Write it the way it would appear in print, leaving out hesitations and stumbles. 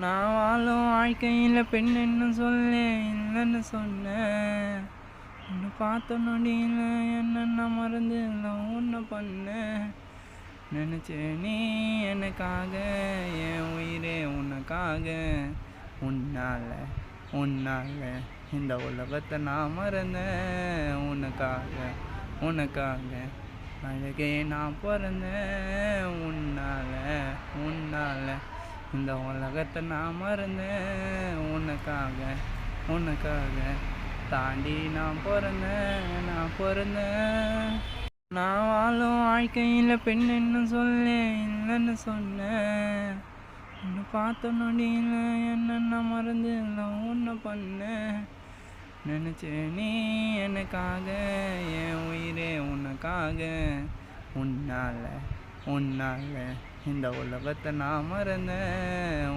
நான் வாழும் வாழ்க்கையில் பெண்ணுன்னு சொல்ல இல்லைன்னு சொன்னேன். உன்னை பார்த்த நொடியில் என்னென்ன மறந்து நான் உன்னை பண்ணேன். நினச்சேன் நீ எனக்காக, என் உயிரே உனக்காக. உன்னால உன்னால இந்த உலகத்தை நான் மறந்தேன். உனக்காக அழகே நான் பிறந்தேன். உன்னால இந்த உலகத்தை நான் மறந்தேன். உனக்காக தாண்டி நான் பிறந்தேன். நான் வாழும் வாழ்க்கையில் பெண்ணுன்னு சொல்ல இல்லைன்னு சொன்னேன். உன்னை பார்த்த நொடியில் என்னென்ன மறந்து நான் உன்னை பண்ணேன். நினச்சேன் நீ எனக்காக, என் உயிரே உனக்காக. உன்னால இந்த உலகத்தை நான் மறந்தேன்.